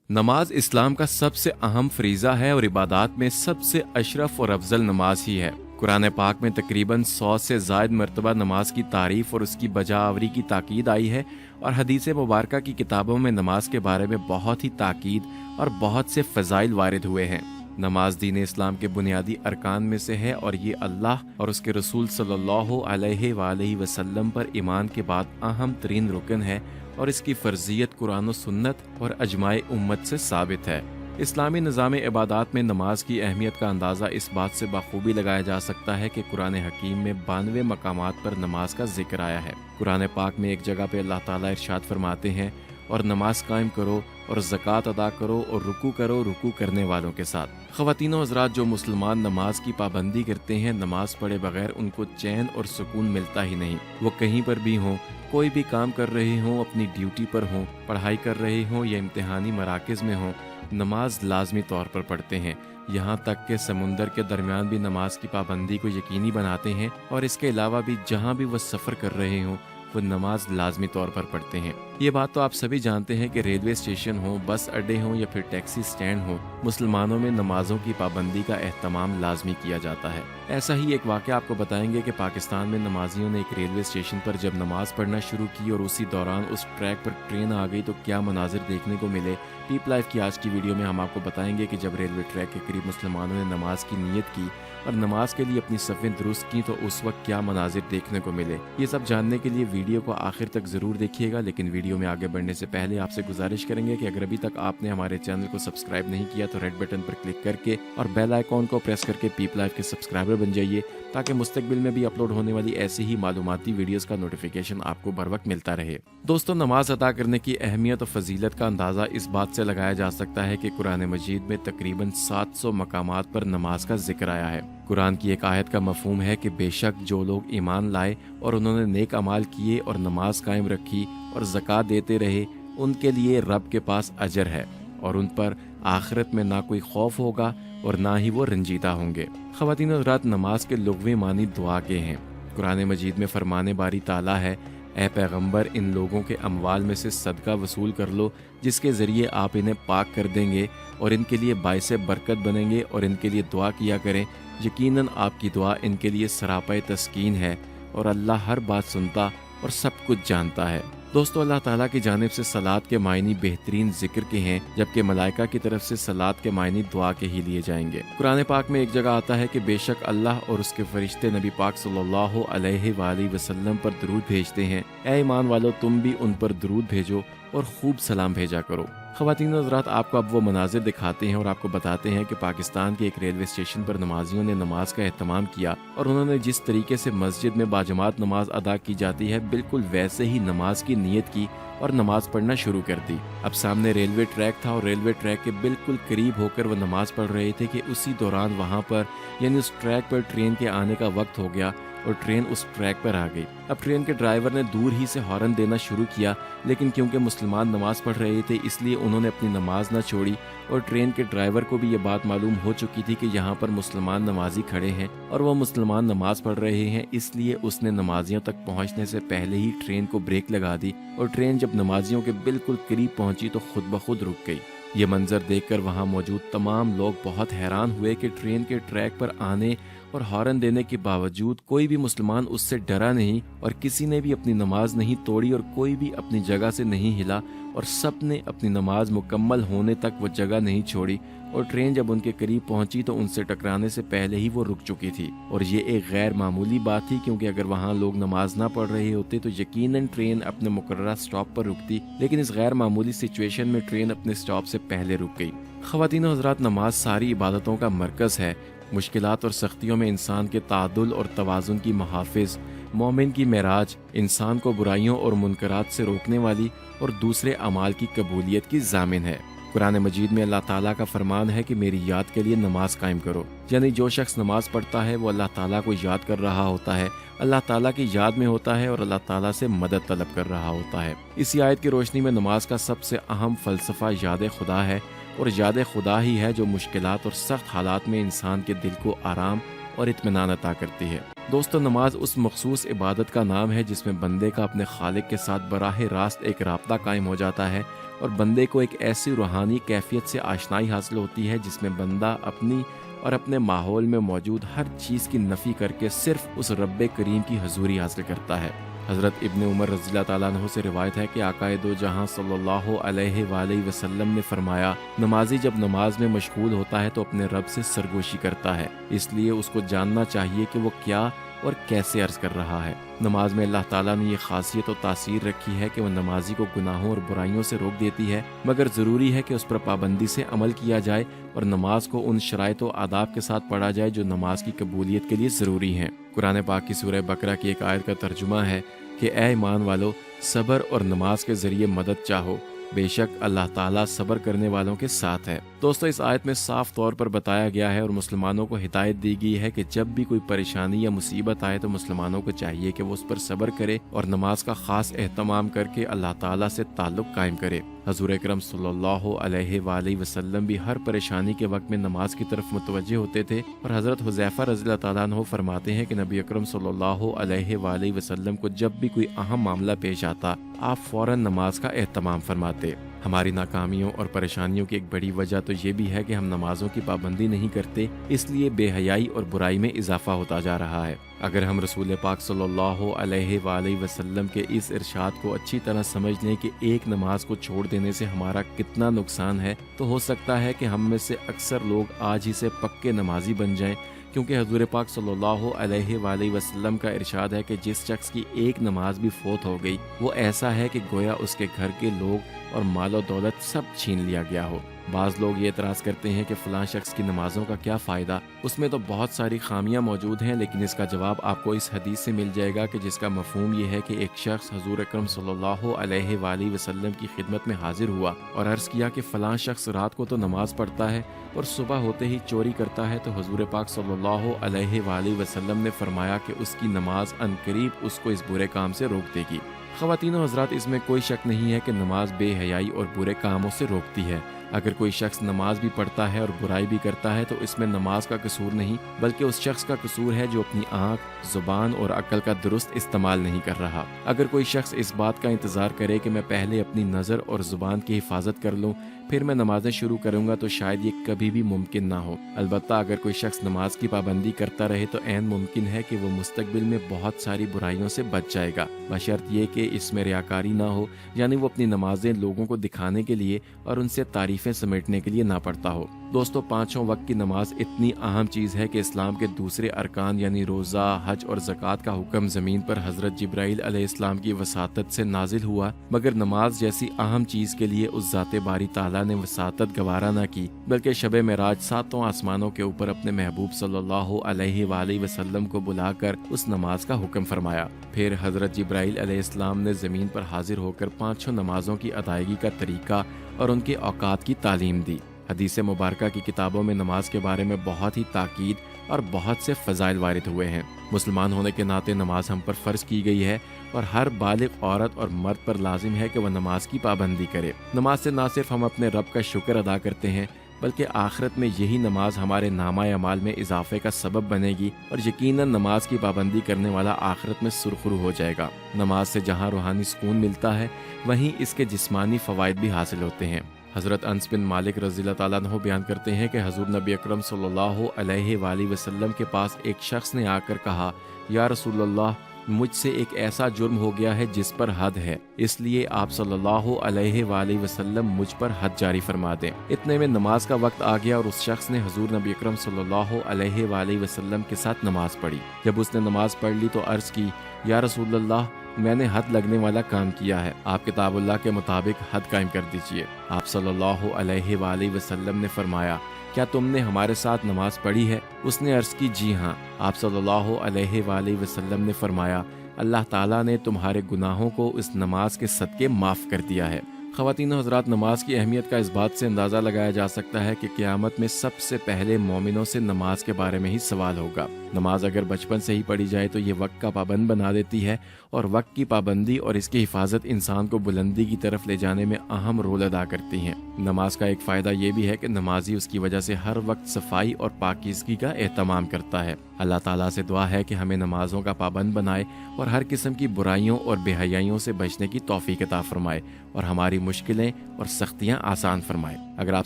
नमाज इस्लाम का सबसे अहम फरीज़ा है और इबादत में सबसे अशरफ और अफजल नमाज ही है। कुरान पाक में तकरीबन 100 से ज़ायद मरतबा नमाज की तारीफ और उसकी बजावरी की ताकीद आई है और हदीस मुबारक की किताबों में नमाज के बारे में बहुत ही ताकीद और बहुत से फ़ज़ाइल वारिद हुए हैं। नमाज दीन इस्लाम के बुनियादी अरकान में से है और ये अल्लाह और उसके रसूल सल्लल्लाहु अलैहि वसल्लम पर ईमान के बाद अहम तरीन रुकन है और इसकी फ़र्जियत कुरान और सुन्नत और अजमाए उम्मत से साबित है। इस्लामी निज़ाम इबादत में नमाज की अहमियत का अंदाज़ा इस बात से बखूबी लगाया जा सकता है कि कुरान हकीम में 92 मकामात पर नमाज का जिक्र आया है। कुरान पाक में एक जगह पे अल्लाह ताला इरशाद फरमाते हैं, और नमाज कायम करो और ज़कात अदा करो और करो रुकू करने वालों के साथ। ख़वातीनो हज़रात, जो मुसलमान नमाज की पाबंदी करते हैं, नमाज पढ़े बगैर उनको चैन और सुकून मिलता ही नहीं। वो कहीं पर भी हों, कोई भी काम कर रहे हों, अपनी ड्यूटी पर हों, पढ़ाई कर रहे हों या इम्तिहानी मराकज़ में हों, नमाज लाजमी तौर पर पढ़ते हैं। यहाँ तक कि समुंदर के दरमियान भी नमाज की पाबंदी को यकीनी बनाते हैं और इसके अलावा भी जहाँ भी वह सफ़र कर रहे हों वो नमाज लाजमी तौर पर पढ़ते हैं। ये बात तो आप सभी जानते हैं कि रेलवे स्टेशन हो, बस अड्डे हों या फिर टैक्सी स्टैंड हो, मुसलमानों में नमाजों की पाबंदी का एहतमाम लाजमी किया जाता है। ऐसा ही एक वाक़या आपको बताएंगे कि पाकिस्तान में नमाजियों ने एक रेलवे स्टेशन पर जब नमाज पढ़ना शुरू की और उसी दौरान उस ट्रैक पर ट्रेन आ गई तो क्या मनाजिर देखने को मिले। पीप लाइफ की आज की वीडियो में हम आपको बताएंगे कि जब रेलवे ट्रैक के करीब मुसलमानों ने नमाज की नीयत की और नमाज के लिए अपनी सफ़ें दुरुस्त की तो उस वक्त क्या मनाजिर देखने को मिले। ये सब जानने के लिए वीडियो को आखिर तक ज़रूर देखिएगा। लेकिन वीडियो में आगे बढ़ने से पहले आपसे गुजारिश करेंगे कि अगर अभी तक आपने हमारे चैनल को सब्सक्राइब नहीं किया तो रेड बटन पर क्लिक करके और बेल आइकॉन को प्रेस करके पीप लाइफ के सब्सक्राइबर बन जाइए, ताकि मुस्तकबिल में भी अपलोड होने वाली ऐसी ही मालूमाती वीडियोस का नोटिफिकेशन आपको बर वक्त मिलता रहे। दोस्तों, नमाज अदा करने की अहमियत और फजीलत का अंदाज़ा इस बात से लगाया जा सकता है कि कुरान मजीद में तकरीबन 700 मकामात पर नमाज का जिक्र आया है। कुरान की एक आयत का मफहूम है कि बेशक जो लोग ईमान लाए और उन्होंने नेक अमाल किए और नमाज कायम रखी और ज़कात देते रहे, उनके लिए रब के पास अजर है और उन पर आखिरत में ना कोई खौफ होगा और ना ही वो रंजीदा होंगे। ख़वातीन और हज़रात, नमाज के लुग़वी मानी दुआ के हैं। कुरान मजीद में फरमाने बारी ताला है, ए पैगंबर, इन लोगों के अमवाल में से सदका वसूल कर लो जिसके ज़रिए आप इन्हें पाक कर देंगे और इनके लिए बाइसे बरकत बनेंगे और इनके लिए दुआ किया करें। यकीनन आपकी दुआ इनके लिए सरापा तस्कीन है और अल्लाह हर बात सुनता और सब कुछ जानता है। दोस्तों, अल्लाह ताला की जानिब से सलात के मायनी बेहतरीन जिक्र के हैं, जबकि मलाइका की तरफ से सलात के मायनी दुआ के ही लिए जाएंगे। कुरान पाक में एक जगह आता है कि बेशक अल्लाह और उसके फरिश्ते नबी पाक सल्लल्लाहु अलैहि वसल्लम पर दरूद भेजते हैं। ऐ ईमान वालों, तुम भी उन पर दरूद भेजो और खूब सलाम भेजा करो। ख़वातीन और हज़रात, आपको अब वो मनाजिर दिखाते हैं और आपको बताते हैं कि पाकिस्तान के एक रेलवे स्टेशन पर नमाजियों ने नमाज का एहतमाम किया और उन्होंने जिस तरीके से मस्जिद में बाजमात नमाज अदा की जाती है, बिल्कुल वैसे ही नमाज की नीयत की और नमाज पढ़ना शुरू कर दी। अब सामने रेलवे ट्रैक था और रेलवे ट्रैक के बिल्कुल करीब होकर वो नमाज पढ़ रहे थे कि उसी दौरान वहाँ पर यानी उस ट्रैक पर ट्रेन के आने का वक्त हो गया और ट्रेन उस ट्रैक पर आ गई। अब ट्रेन के ड्राइवर ने दूर ही से हॉर्न देना शुरू किया, लेकिन क्योंकि मुसलमान नमाज पढ़ रहे थे इसलिए उन्होंने अपनी नमाज ना छोड़ी और ट्रेन के ड्राइवर को भी ये बात मालूम हो चुकी थी कि यहाँ पर मुसलमान नमाजी खड़े हैं और वो मुसलमान नमाज पढ़ रहे हैं, इसलिए उसने नमाजियों तक पहुँचने से पहले ही ट्रेन को ब्रेक लगा दी और ट्रेन जब नमाजियों के बिल्कुल करीब पहुँची तो खुद ब खुद रुक गई। ये मंजर देखकर वहाँ मौजूद तमाम लोग बहुत हैरान हुए कि ट्रेन के ट्रैक पर आने और हॉर्न देने के बावजूद कोई भी मुसलमान उससे डरा नहीं और किसी ने भी अपनी नमाज नहीं तोड़ी और कोई भी अपनी जगह से नहीं हिला और सब ने अपनी नमाज मुकम्मल होने तक वो जगह नहीं छोड़ी और ट्रेन जब उनके करीब पहुंची तो उनसे टकराने से पहले ही वो रुक चुकी थी। और ये एक गैर मामूली बात थी, क्योंकि अगर वहाँ लोग नमाज ना पढ़ रहे होते तो यकीनन ट्रेन अपने मुकर्रर स्टॉप पर रुकती, लेकिन इस गैर मामूली सिचुएशन में ट्रेन अपने स्टॉप से पहले रुक गई। ख़वातीन और हज़रात, नमाज सारी इबादतों का मरकज़ है। मुश्किलात और सख्तियों में इंसान के तादुल और तवाज़ुन की मुहाफ़िज़, मोमिन की मेराज, इंसान को बुराइयों और मुनकरात से रोकने वाली और दूसरे अमाल की कबूलियत की ज़ामिन है। कुरान मजीद में अल्लाह ताला का फरमान है कि मेरी याद के लिए नमाज कायम करो, यानी जो शख्स नमाज पढ़ता है वो अल्लाह ताला को याद कर रहा होता है, अल्लाह ताला की याद में होता है और अल्लाह ताला से मदद तलब कर रहा होता है। इसी आयत की रोशनी में नमाज का सबसे अहम फ़लसफ़ा याद खुदा है और याद खुदा ही है जो मुश्किलात और सख्त हालात में इंसान के दिल को आराम और इत्मीनान अता करती है। दोस्तों, नमाज उस मखसूस इबादत का नाम है जिसमें बंदे का अपने खालिक के साथ बराह रास्त एक राब्ता कायम हो जाता है اور بندے کو ایک ایسی روحانی کیفیت سے آشنائی حاصل ہوتی ہے جس میں بندہ اپنی اور اپنے ماحول میں موجود ہر چیز کی نفی کر کے صرف اس رب کریم کی حضوری حاصل کرتا ہے۔ حضرت ابن عمر رضی اللہ تعالیٰ عنہ سے روایت ہے کہ آقا دو جہاں صلی اللہ علیہ وآلہ وسلم نے فرمایا، نمازی جب نماز میں مشغول ہوتا ہے تو اپنے رب سے سرگوشی کرتا ہے، اس لیے اس کو جاننا چاہیے کہ وہ کیا اور کیسے عرض کر رہا ہے۔ نماز میں اللہ تعالیٰ نے یہ خاصیت و تاثیر رکھی ہے کہ وہ نمازی کو گناہوں اور برائیوں سے روک دیتی ہے، مگر ضروری ہے کہ اس پر پابندی سے عمل کیا جائے اور نماز کو ان شرائط و آداب کے ساتھ پڑھا جائے جو نماز کی قبولیت کے لیے ضروری ہیں۔ قرآن پاک کی سورہ بقرہ کی ایک آیت کا ترجمہ ہے کہ اے ایمان والو، صبر اور نماز کے ذریعے مدد چاہو، بے شک اللہ تعالیٰ صبر کرنے والوں کے ساتھ ہے۔ دوستو، اس آیت میں صاف طور پر بتایا گیا ہے اور مسلمانوں کو ہدایت دی گئی ہے کہ جب بھی کوئی پریشانی یا مصیبت آئے تو مسلمانوں کو چاہیے کہ وہ اس پر صبر کرے اور نماز کا خاص اہتمام کر کے اللہ تعالیٰ سے تعلق قائم کرے۔ حضور اکرم صلی اللہ علیہ وآلہ وسلم بھی ہر پریشانی کے وقت میں نماز کی طرف متوجہ ہوتے تھے، اور حضرت حذیفہ رضی اللہ تعالیٰ عنہ فرماتے ہیں کہ نبی اکرم صلی اللہ علیہ وآلہ وسلم کو جب بھی کوئی اہم معاملہ پیش آتا، آپ فوراً نماز کا اہتمام فرماتے۔ ہماری ناکامیوں اور پریشانیوں کی ایک بڑی وجہ تو یہ بھی ہے کہ ہم نمازوں کی پابندی نہیں کرتے، اس لیے بے حیائی اور برائی میں اضافہ ہوتا جا رہا ہے۔ اگر ہم رسول پاک صلی اللہ علیہ وآلہ وسلم کے اس ارشاد کو اچھی طرح سمجھ لیں کہ ایک نماز کو چھوڑ دینے سے ہمارا کتنا نقصان ہے، تو ہو سکتا ہے کہ ہم میں سے اکثر لوگ آج ہی سے پکے نمازی بن جائیں، کیونکہ حضور پاک صلی اللہ علیہ وآلہ وسلم کا ارشاد ہے کہ جس شخص کی ایک نماز بھی فوت ہو گئی وہ ایسا ہے کہ گویا اس کے گھر کے لوگ اور مال و دولت سب چھین لیا گیا ہو۔ بعض لوگ یہ اعتراض کرتے ہیں کہ فلاں شخص کی نمازوں کا کیا فائدہ، اس میں تو بہت ساری خامیاں موجود ہیں، لیکن اس کا جواب آپ کو اس حدیث سے مل جائے گا کہ جس کا مفہوم یہ ہے کہ ایک شخص حضور اکرم صلی اللہ علیہ وآلہ وسلم کی خدمت میں حاضر ہوا اور عرض کیا کہ فلاں شخص رات کو تو نماز پڑھتا ہے اور صبح ہوتے ہی چوری کرتا ہے، تو حضور پاک صلی اللہ علیہ وآلہ وسلم نے فرمایا کہ اس کی نماز عنقریب اس کو اس برے کام سے روک دے گی۔ خواتین و حضرات، اس میں کوئی شک نہیں ہے کہ نماز بے حیائی اور برے کاموں سے روکتی ہے۔ اگر کوئی شخص نماز بھی پڑھتا ہے اور برائی بھی کرتا ہے تو اس میں نماز کا قصور نہیں، بلکہ اس شخص کا قصور ہے جو اپنی آنکھ، زبان اور عقل کا درست استعمال نہیں کر رہا۔ اگر کوئی شخص اس بات کا انتظار کرے کہ میں پہلے اپنی نظر اور زبان کی حفاظت کر لوں پھر میں نمازیں شروع کروں گا تو شاید یہ کبھی بھی ممکن نہ ہو۔ البتہ اگر کوئی شخص نماز کی پابندی کرتا رہے تو عین ممکن ہے کہ وہ مستقبل میں بہت ساری برائیوں سے بچ جائے گا، بشرط یہ کہ اس میں ریاکاری نہ ہو، یعنی وہ اپنی نمازیں لوگوں کو دکھانے کے لیے اور ان سے تعریفیں سمیٹنے کے لیے نہ پڑھتا ہو۔ دوستو، پانچوں وقت کی نماز اتنی اہم چیز ہے کہ اسلام کے دوسرے ارکان یعنی روزہ، حج اور زکوٰۃ کا حکم زمین پر حضرت جبرائیل علیہ السلام کی وساطت سے نازل ہوا، مگر نماز جیسی اہم چیز کے لیے اس ذات باری تعالیٰ نے وساطت گوارا نہ کی، بلکہ شب معراج ساتوں آسمانوں کے اوپر اپنے محبوب صلی اللہ علیہ وآلہ وسلم کو بلا کر اس نماز کا حکم فرمایا۔ پھر حضرت جبرائیل علیہ السلام نے زمین پر حاضر ہو کر پانچوں نمازوں کی ادائیگی کا طریقہ اور ان کے اوقات کی تعلیم دی۔ حدیث مبارکہ کی کتابوں میں نماز کے بارے میں بہت ہی تاکید اور بہت سے فضائل وارد ہوئے ہیں۔ مسلمان ہونے کے ناطے نماز ہم پر فرض کی گئی ہے اور ہر بالغ عورت اور مرد پر لازم ہے کہ وہ نماز کی پابندی کرے۔ نماز سے نہ صرف ہم اپنے رب کا شکر ادا کرتے ہیں بلکہ آخرت میں یہی نماز ہمارے نامہ اعمال میں اضافے کا سبب بنے گی اور یقیناً نماز کی پابندی کرنے والا آخرت میں سرخرو ہو جائے گا۔ نماز سے جہاں روحانی سکون ملتا ہے وہیں اس کے جسمانی فوائد بھی حاصل ہوتے ہیں۔ حضرت انس بن مالک رضی اللہ تعالیٰ عنہ بیان کرتے ہیں کہ حضور نبی اکرم صلی اللہ علیہ وآلہ وسلم کے پاس ایک شخص نے آ کر کہا، یا رسول اللہ، مجھ سے ایک ایسا جرم ہو گیا ہے جس پر حد ہے، اس لیے آپ صلی اللہ علیہ وآلہ وسلم مجھ پر حد جاری فرما دیں۔ اتنے میں نماز کا وقت آ گیا اور اس شخص نے حضور نبی اکرم صلی اللہ علیہ وآلہ وسلم کے ساتھ نماز پڑھی۔ جب اس نے نماز پڑھ لی تو عرض کی، یا رسول اللہ، میں نے حد لگنے والا کام کیا ہے، آپ کتاب اللہ کے مطابق حد قائم کر دیجئے۔ آپ صلی اللہ علیہ وآلہ وسلم نے فرمایا، کیا تم نے ہمارے ساتھ نماز پڑھی ہے؟ اس نے عرض کی، جی ہاں۔ آپ صلی اللہ علیہ وآلہ وسلم نے فرمایا، اللہ تعالیٰ نے تمہارے گناہوں کو اس نماز کے صدقے معاف کر دیا ہے۔ خواتین و حضرات، نماز کی اہمیت کا اس بات سے اندازہ لگایا جا سکتا ہے کہ قیامت میں سب سے پہلے مومنوں سے نماز کے بارے میں ہی سوال ہوگا۔ نماز اگر بچپن سے ہی پڑھی جائے تو یہ وقت کا پابند بنا دیتی ہے، اور وقت کی پابندی اور اس کی حفاظت انسان کو بلندی کی طرف لے جانے میں اہم رول ادا کرتی ہیں۔ نماز کا ایک فائدہ یہ بھی ہے کہ نمازی اس کی وجہ سے ہر وقت صفائی اور پاکیزگی کا اہتمام کرتا ہے۔ अल्लाह ताला से दुआ है कि हमें नमाजों का पाबंद बनाए और हर किस्म की बुराइयों और बेहयाइयों से बचने की तौफीक अता फरमाए और हमारी मुश्किलें और सख्तियां आसान फरमाए। अगर आप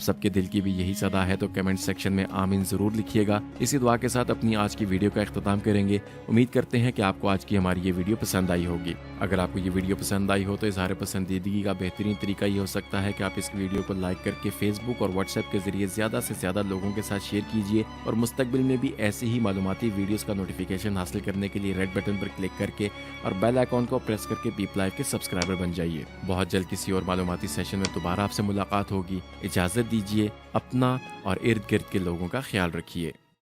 सबके दिल की भी यही सदा है तो कमेंट सेक्शन में आमीन ज़रूर लिखिएगा। इसी दुआ के साथ अपनी आज की वीडियो का इख्तिताम करेंगे। उम्मीद करते हैं कि आपको आज की हमारी ये वीडियो पसंद आई होगी। अगर आपको ये वीडियो पसंद आई हो तो इज़हार पसंदीदगी का बेहतरीन तरीका ये हो सकता है कि आप इस वीडियो को लाइक करके फेसबुक और व्हाट्सएप के जरिए ज़्यादा से ज़्यादा लोगों के साथ शेयर कीजिए और मुस्तकबिल में भी ऐसे ही मालूमाती वीडियोस का नोटिफिकेशन हासिल करने के लिए रेड बटन पर क्लिक करके और बेल आइकॉन को प्रेस करके पीप लाइव के सब्सक्राइबर बन जाइए। बहुत जल्द किसी और मालूमाती सेशन में दोबारा आपसे मुलाकात होगी। इजाज़त दीजिए, अपना और इर्द गिर्द के लोगों का ख्याल रखिए।